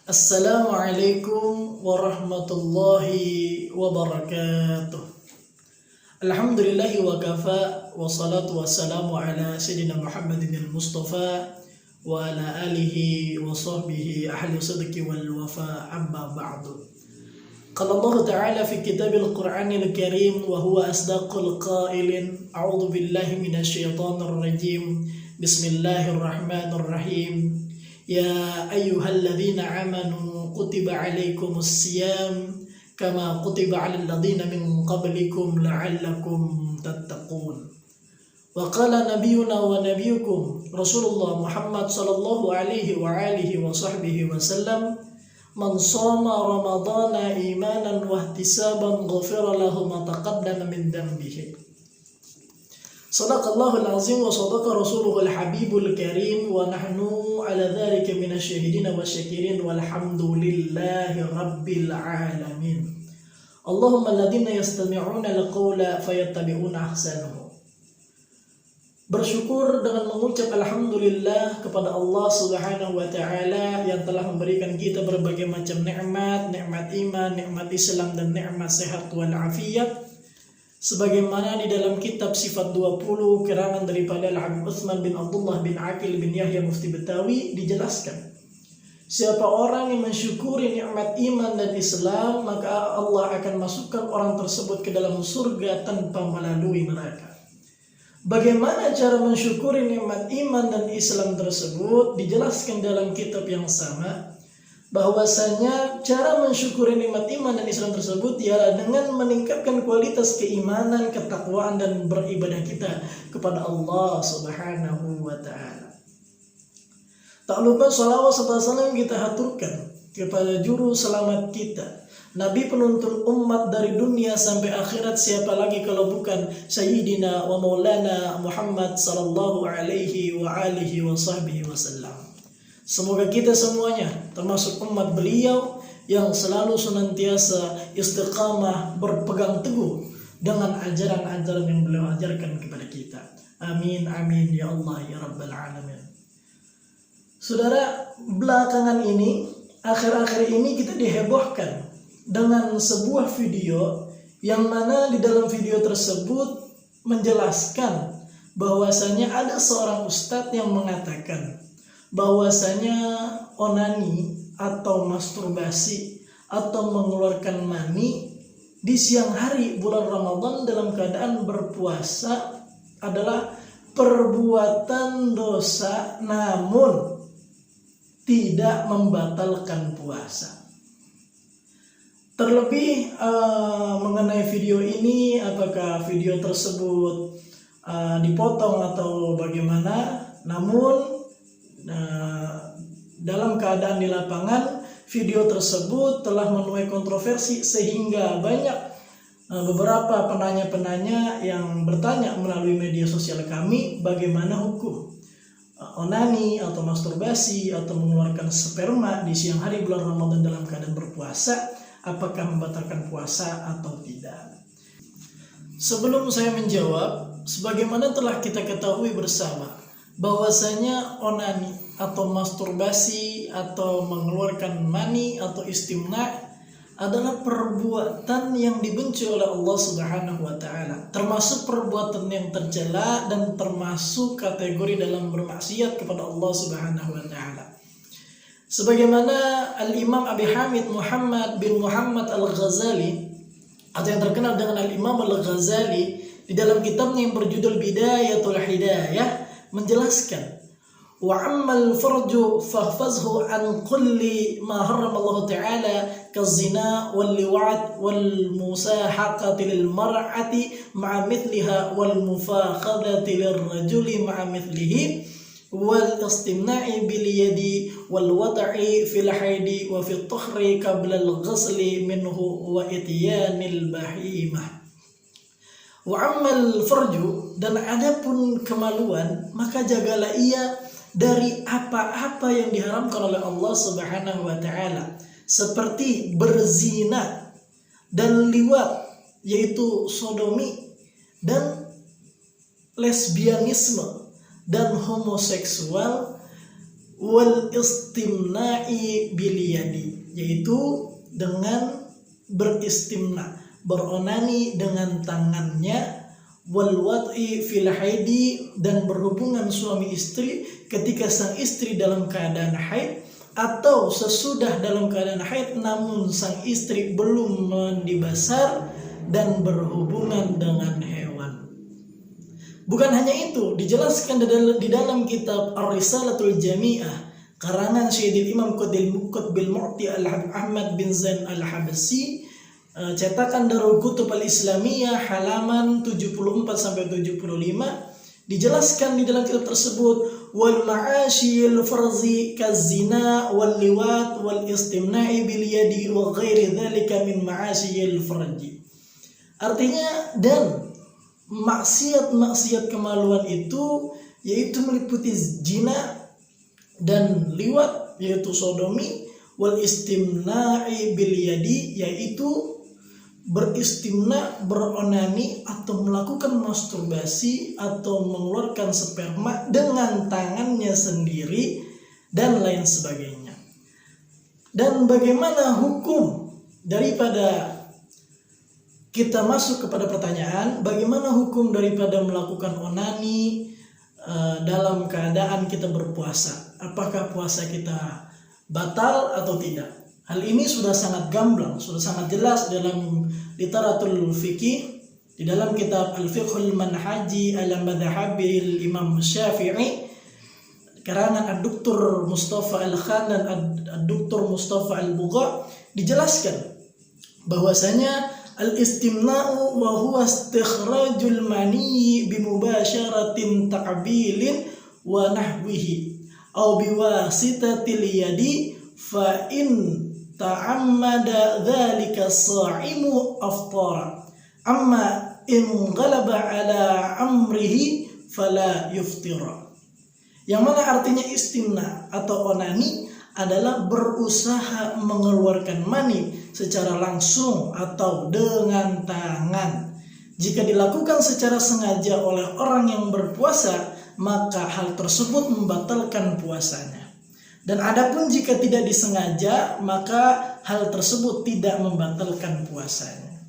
Assalamualaikum warahmatullahi wabarakatuh. Alhamdulillahi wa kafa wa salatu wassalamu ala sayyidina Muhammadin al-Mustafa wa ala alihi wa sahbihi ahli sidqi wal wafa amma ba'du. Qala Allah Ta'ala fi kitabil Qur'anil Karim wa huwa asdaqul qailin a'udzu billahi minasy syaithanir rajim. Bismillahirrahmanirrahim. Ya ayyuhalladzina amanu kutiba alaikumus siyam kama kutiba alal ladzina min qablikum la'allakum tattaqun. Wa qala nabiyuna wa nabiyukum Rasulullah Muhammad sallallahu alaihi wa alihi wa sahbihi wasallam, man shoma ramadhana imanan wa ihtisaban ghufira lahu ma taqaddama min dhanbihi. Sadaqallahul azim wa sadaqa rasuluhul habibul karim wa nahnu ala dhalika minasyahidin wa syakirin walhamdulillahi rabbil alamin. Allahumma alladhina yastami'una alqawla fayattabi'una ahsanahu. Bersyukur dengan mengucap alhamdulillah kepada Allah Subhanahu wa taala yang telah memberikan kita berbagai macam nikmat, nikmat iman, nikmat Islam dan nikmat sehat wal afiat. Sebagaimana di dalam kitab Sifat 20 karangan daripada Al-Habib Utsman bin Abdullah bin Aqil bin Yahya Mufti Betawi dijelaskan, siapa orang yang mensyukuri nikmat iman dan Islam, maka Allah akan masukkan orang tersebut ke dalam surga tanpa melalui neraka. Bagaimana cara mensyukuri nikmat iman dan Islam tersebut dijelaskan dalam kitab yang sama, bahwasanya cara mensyukuri nikmat iman dan Islam tersebut ialah dengan meningkatkan kualitas keimanan, ketakwaan dan beribadah kita kepada Allah Subhanahu wa taala. Tak lupa salawat serta salam kita haturkan kepada juru selamat kita, Nabi penuntun umat dari dunia sampai akhirat, siapa lagi kalau bukan Sayyidina wa Maulana Muhammad sallallahu alaihi wa alihi wa sahbihi wasallam. Semoga kita semuanya termasuk umat beliau yang selalu senantiasa istiqamah berpegang teguh dengan ajaran-ajaran yang beliau ajarkan kepada kita. Amin amin ya Allah ya Rabbal alamin. Saudara, belakangan ini, akhir-akhir ini kita dihebohkan dengan sebuah video yang mana di dalam video tersebut menjelaskan bahwasanya ada seorang ustadz yang mengatakan bahwasanya onani atau masturbasi atau mengeluarkan mani di siang hari bulan Ramadan dalam keadaan berpuasa adalah perbuatan dosa namun tidak membatalkan puasa. Terlebih mengenai video ini, apakah video tersebut dipotong atau bagaimana, namun dalam keadaan di lapangan video tersebut telah menuai kontroversi sehingga banyak beberapa penanya-penanya yang bertanya melalui media sosial kami bagaimana hukum onani atau masturbasi atau mengeluarkan sperma di siang hari bulan Ramadan dalam keadaan berpuasa, apakah membatalkan puasa atau tidak. Sebelum saya menjawab, sebagaimana telah kita ketahui bersama bahwasanya onani atau masturbasi atau mengeluarkan mani atau istimna adalah perbuatan yang dibenci oleh Allah Subhanahu wa taala, termasuk perbuatan yang tercela dan termasuk kategori dalam bermaksiat kepada Allah Subhanahu wa taala. Sebagaimana Al-Imam Abi Hamid Muhammad bin Muhammad Al-Ghazali atau yang terkenal dengan Al-Imam Al-Ghazali di dalam kitabnya yang berjudul Bidayatul Hidayah menjelaskan, wa ammal farju fahfazhu an kulli ma harrama Allah Ta'ala kazina wal liwat wal musahaqati lil mar'ati ma'a mithliha wal mufakhadati lir rajuli ma'a mithlihi wal istimna'i bil yadi wal wata'i fil haidi wa fit tuhri qabla al ghusli minhu wa ityanil bahimah. Wa ammal farju, dan adapun kemaluan, maka jagalah ia dari apa-apa yang diharamkan oleh Allah Subhanahu wa taala, seperti berzina dan liwat, yaitu sodomi, dan lesbianisme dan homoseksual, wal istimna'i bil yadi, yaitu dengan beristimna, beronani dengan tangannya, wal wad'i fil haidi, dan berhubungan suami istri ketika sang istri dalam keadaan haid atau sesudah dalam keadaan haid namun sang istri belum mandi basar dan berhubungan dengan hewan. Bukan hanya itu, dijelaskan di dalam kitab Ar-Risalatul Jami'ah karangan Syedil Imam Qutbil Mu'ti Ahmad bin Zain Al-Habsyi, cetakan Darul Kutub Al-Islamiyah halaman 74-75, dijelaskan di dalam kitab tersebut, wal ma'asyil farzi kazina wal liwat wal istimna'i bil yadi wa ghairi dzalika min ma'asyil farji. Artinya, dan maksiat-maksiat kemaluan itu yaitu meliputi zina dan liwat yaitu sodomi, wal istimna'i bil yadi yaitu beristimna, beronani atau melakukan masturbasi atau mengeluarkan sperma dengan tangannya sendiri dan lain sebagainya. Dan bagaimana hukum daripada, kita masuk kepada pertanyaan, bagaimana hukum daripada melakukan onani dalam keadaan kita berpuasa? Apakah puasa kita batal atau tidak? Hal ini sudah sangat gamblang, sudah sangat jelas dalam literatur fikih, di dalam kitab Al-Fiqhul Manhaji ala Madhahabil Imam Syafi'i karangan Ad-Duktur Mustafa Al-Khan dan Ad-Duktur Mustafa Al-Bugha, dijelaskan bahwasanya al-istimna'u wa huwa istikhrajul mani bimubasharatin ta'bilin wa nahwihi aw biwasitatil yadi fa in ta'ammada dzalika as-sa'imu aftara amma in ghalaba ala amrihi fala yuftira. Yang mana artinya istimna atau onani adalah berusaha mengeluarkan mani secara langsung atau dengan tangan. Jika dilakukan secara sengaja oleh orang yang berpuasa, maka hal tersebut membatalkan puasanya. Dan adapun jika tidak disengaja, maka hal tersebut tidak membatalkan puasanya.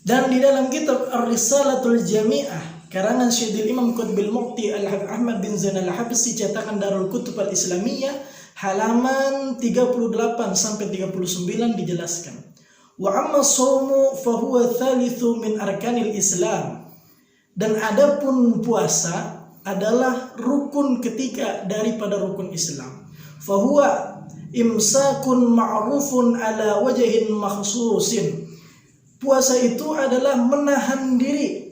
Dan di dalam kitab Ar-Risalatul Jami'ah karangan Syedil Imam Qutbil Mu'ti Ahmad bin Zain Al-Habsyi, cetakan Darul Kutub Al-Islamiyah halaman 38-39, dijelaskan, wa amma shaumu fa huwa thalithu min arkanil Islam, dan adapun puasa adalah rukun ketiga daripada rukun Islam. Fahuwa imsakun ma'rufun ala wajhin makhsusin. Puasa itu adalah menahan diri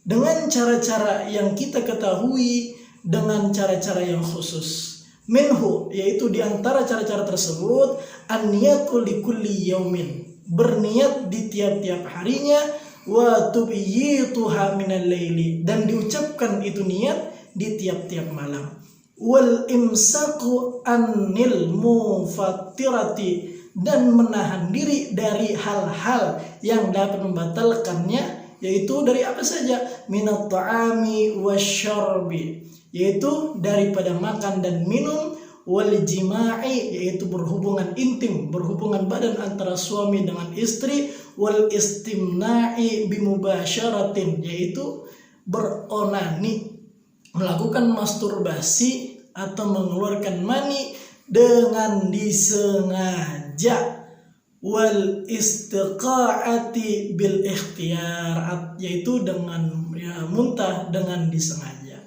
dengan cara-cara yang kita ketahui, dengan cara-cara yang khusus. Minhu, yaitu di antara cara-cara tersebut, an-niyatu likulli yaumin, berniat di tiap-tiap harinya, wa tubyituha minal laili, dan diucapkan itu niat di tiap-tiap malam. Wal imsaku anil mufattirati, dan menahan diri dari hal-hal yang dapat membatalkannya, yaitu dari apa saja, minat ta'ami wasyarbi, yaitu daripada makan dan minum, wal jima'i, yaitu berhubungan intim, berhubungan badan antara suami dengan istri, wal istimna'i bimubasyaratin, yaitu beronani, melakukan masturbasi atau mengeluarkan mani dengan disengaja, wal istiqa'ati bil ikhtiyar, yaitu dengan muntah dengan disengaja.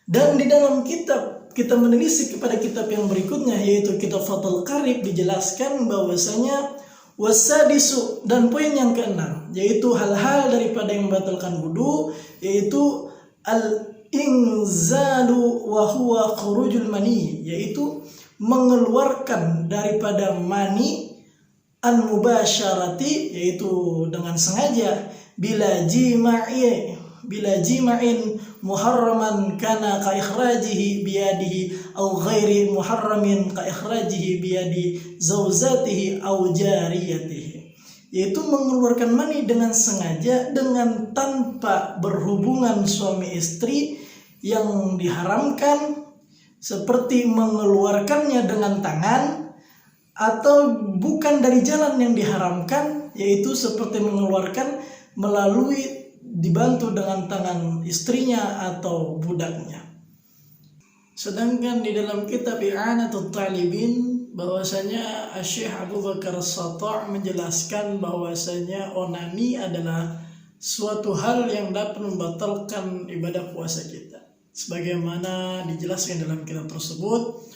Dan di dalam kitab, kita menelisik kepada kitab yang berikutnya, yaitu kitab Fathul Qarib, dijelaskan bahwasanya wasadisu, dan poin yang keenam, yaitu hal-hal daripada yang membatalkan wudu, yaitu al-inzalu wa huwa khurujul mani, yaitu mengeluarkan daripada mani, an mubasyarati, yaitu dengan sengaja, bila jima'in muharraman kana ka ikhrajihi biyadihi aw ghairi muharramin ka ikhrajihi biyadi zauzatihi aw jariyatihi, yaitu mengeluarkan mani dengan sengaja dengan tanpa berhubungan suami istri yang diharamkan, seperti mengeluarkannya dengan tangan, atau bukan dari jalan yang diharamkan, yaitu seperti mengeluarkan melalui dibantu dengan tangan istrinya atau budaknya. Sedangkan di dalam kitab I'anatul Talibin bahwasanya Syekh Abu Bakar As-Satta' menjelaskan bahwasanya onani adalah suatu hal yang dapat membatalkan ibadah puasa kita, sebagaimana dijelaskan dalam kitab tersebut.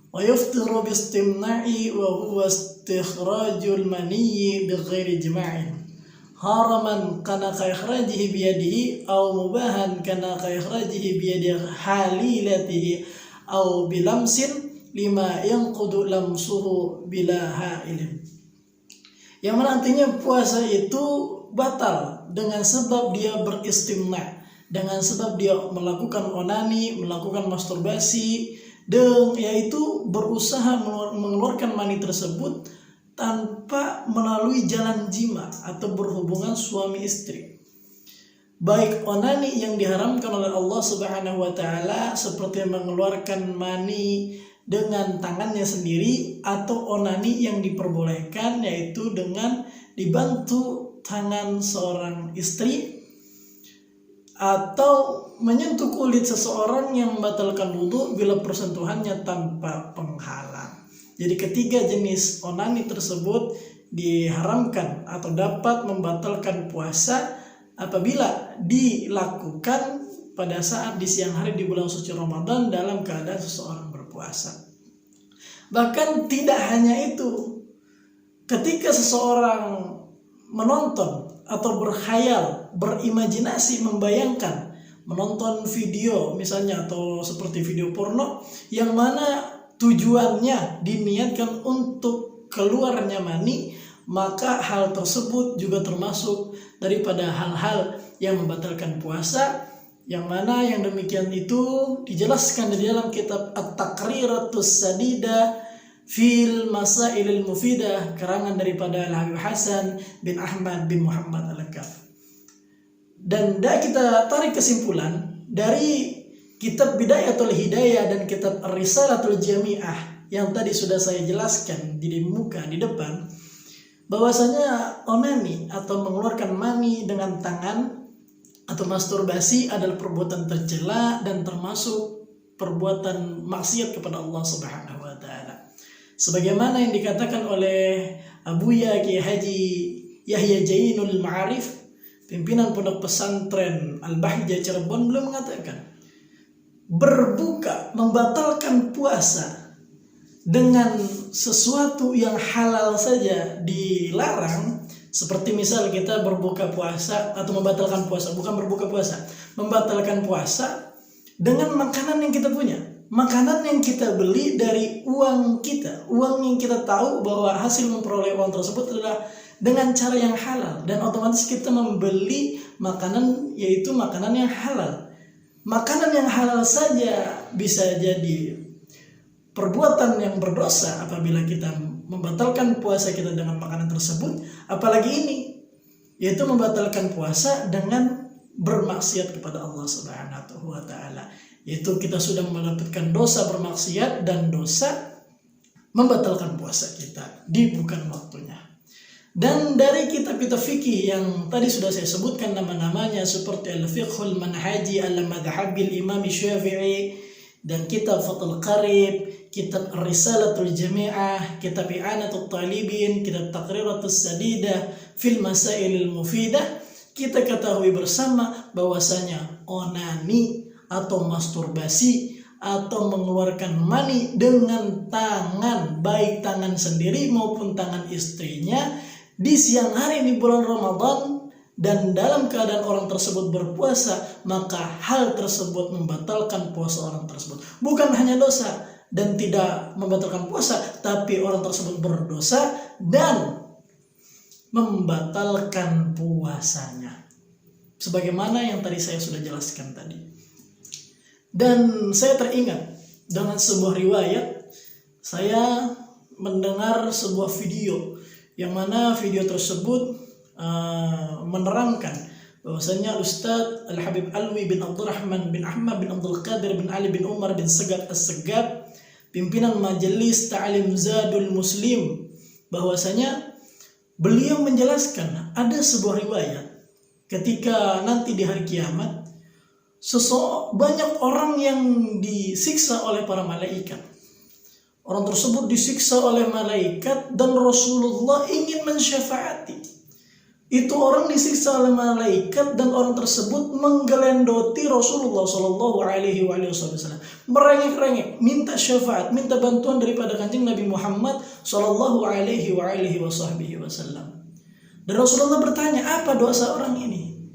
Wa yuftiru bistimna'i wa huwa istikhrajul maniyyi bighairi jima'in haraman kana ka ikhrajihi biyadihi aw mubahan kana ka ikhrajihi biyadi halilatihi aw bilamsin lima yanqudu lamsuhu bila ha'ilin. Yang mana artinya puasa itu batal dengan sebab dia beristimna, dengan sebab dia melakukan onani, melakukan masturbasi, dan yaitu berusaha mengeluarkan mani tersebut tanpa melalui jalan jima atau berhubungan suami istri. Baik onani yang diharamkan oleh Allah Subhanahu wa taala seperti mengeluarkan mani dengan tangannya sendiri, atau onani yang diperbolehkan yaitu dengan dibantu tangan seorang istri, atau menyentuh kulit seseorang yang membatalkan wudu bila persentuhannya tanpa penghalang. Jadi ketiga jenis onani tersebut diharamkan atau dapat membatalkan puasa apabila dilakukan pada saat di siang hari di bulan suci Ramadan dalam keadaan seseorang berpuasa. Bahkan tidak hanya itu, ketika seseorang menonton atau berkhayal, berimajinasi, membayangkan menonton video misalnya atau seperti video porno yang mana tujuannya diniatkan untuk keluarnya mani, maka hal tersebut juga termasuk daripada hal-hal yang membatalkan puasa, yang mana yang demikian itu dijelaskan di dalam kitab At-Taqriratus Sadidah fil Masailil Mufidah karangan daripada Al-Habib Hasan bin Ahmad bin Muhammad Al-Kaf. Dan kita tarik kesimpulan dari kitab Bidayatul Hidayah dan kitab Ar-Risalatul Jami'ah yang tadi sudah saya jelaskan di muka di depan, bahwasanya onani atau mengeluarkan mani dengan tangan atau masturbasi adalah perbuatan tercela dan termasuk perbuatan maksiat kepada Allah Subhanahu wa taala. Sebagaimana yang dikatakan oleh Abuya Kiai Haji Yahya Jainul Ma'arif, pimpinan pondok pesantren Al-Bahjah Cirebon, beliau mengatakan berbuka membatalkan puasa dengan sesuatu yang halal saja dilarang, seperti misal kita berbuka puasa atau membatalkan puasa, bukan berbuka puasa, membatalkan puasa dengan makanan yang kita punya, makanan yang kita beli dari uang kita, uang yang kita tahu bahwa hasil memperoleh uang tersebut adalah dengan cara yang halal, dan otomatis kita membeli makanan yaitu makanan yang halal. Makanan yang halal saja bisa jadi perbuatan yang berdosa apabila kita membatalkan puasa kita dengan makanan tersebut, apalagi ini yaitu membatalkan puasa dengan bermaksiat kepada Allah Subhanahu wa taala, yaitu kita sudah mendapatkan dosa bermaksiat dan dosa membatalkan puasa kita di bukan waktunya. Dan dari kitab-kitab fikih yang tadi sudah saya sebutkan nama-namanya seperti Al-Fiqhul Manhaji Al-Madhabil Imam Syafi'i dan kitab Fathul Qarib, kitab Ar-Risalatul Jami'ah, kitab I'anatul Talibin, kitab Taqriratus Sadidah fil Masailil Mufidah, kita ketahui bersama bahwasanya onani atau masturbasi atau mengeluarkan mani dengan tangan, baik tangan sendiri maupun tangan istrinya di siang hari di bulan Ramadan dan dalam keadaan orang tersebut berpuasa, maka hal tersebut membatalkan puasa orang tersebut. Bukan hanya dosa dan tidak membatalkan puasa, tapi orang tersebut berdosa dan membatalkan puasanya, sebagaimana yang tadi saya sudah jelaskan tadi. Dan saya teringat dengan sebuah riwayat, saya mendengar sebuah video yang mana video tersebut menerangkan bahwasanya Ustadz Al-Habib Alwi bin Abdurrahman bin Ahmad bin Abdul Qadir bin Ali bin Umar bin Segaf As-Segaf, pimpinan Majelis Ta'lim Zadul Muslim, bahwasanya beliau menjelaskan ada sebuah riwayat ketika nanti di hari kiamat banyak orang yang disiksa oleh para malaikat. Orang tersebut disiksa oleh malaikat dan Rasulullah ingin mensyafaati. Itu orang disiksa oleh malaikat dan orang tersebut menggelendoti Rasulullah Shallallahu Alaihi Wasallam, merengek-rengek, minta syafaat, minta bantuan daripada Kanjeng Nabi Muhammad Shallallahu Alaihi Wasallam. Dan Rasulullah bertanya, apa dosa orang ini?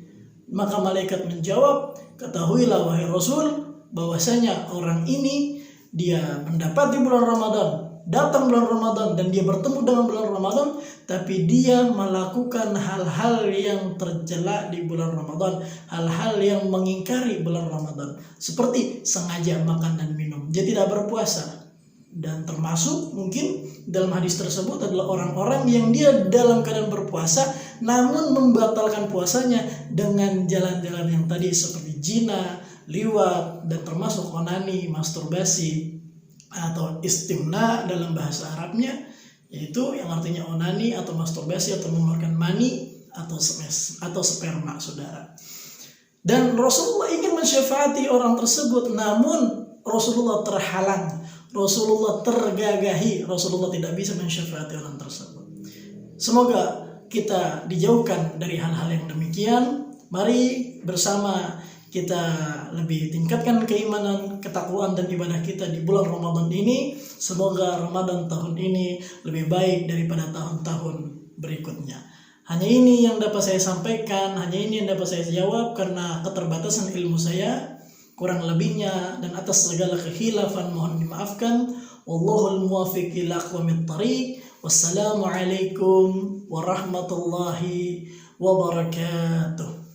Maka malaikat menjawab, ketahuilah wahai Rasul, bahwasanya orang ini dia mendapati bulan Ramadan, datang bulan Ramadan dan dia bertemu dengan bulan Ramadan, tapi dia melakukan hal-hal yang tercela di bulan Ramadan, hal-hal yang mengingkari bulan Ramadan, seperti sengaja makan dan minum. Dia tidak berpuasa. Dan termasuk mungkin dalam hadis tersebut adalah orang-orang yang dia dalam keadaan berpuasa namun membatalkan puasanya dengan jalan-jalan yang tadi seperti zina, liwat, dan termasuk onani, masturbasi atau istimna dalam bahasa Arabnya, yaitu yang artinya onani atau masturbasi atau mengeluarkan mani atau sperma, saudara. Dan Rasulullah ingin mensyafaati orang tersebut, namun Rasulullah terhalang, Rasulullah tergagahi, Rasulullah tidak bisa mensyafaati orang tersebut. Semoga kita dijauhkan dari hal-hal yang demikian. Mari bersama kita lebih tingkatkan keimanan, ketakwaan dan ibadah kita di bulan Ramadan ini. Semoga Ramadan tahun ini lebih baik daripada tahun-tahun berikutnya. Hanya ini yang dapat saya sampaikan, hanya ini yang dapat saya jawab karena keterbatasan ilmu saya. Kurang lebihnya dan atas segala kekhilafan mohon dimaafkan. Wallahul muwaffiq ila aqwamit thariq. Wassalamualaikum warahmatullahi wabarakatuh.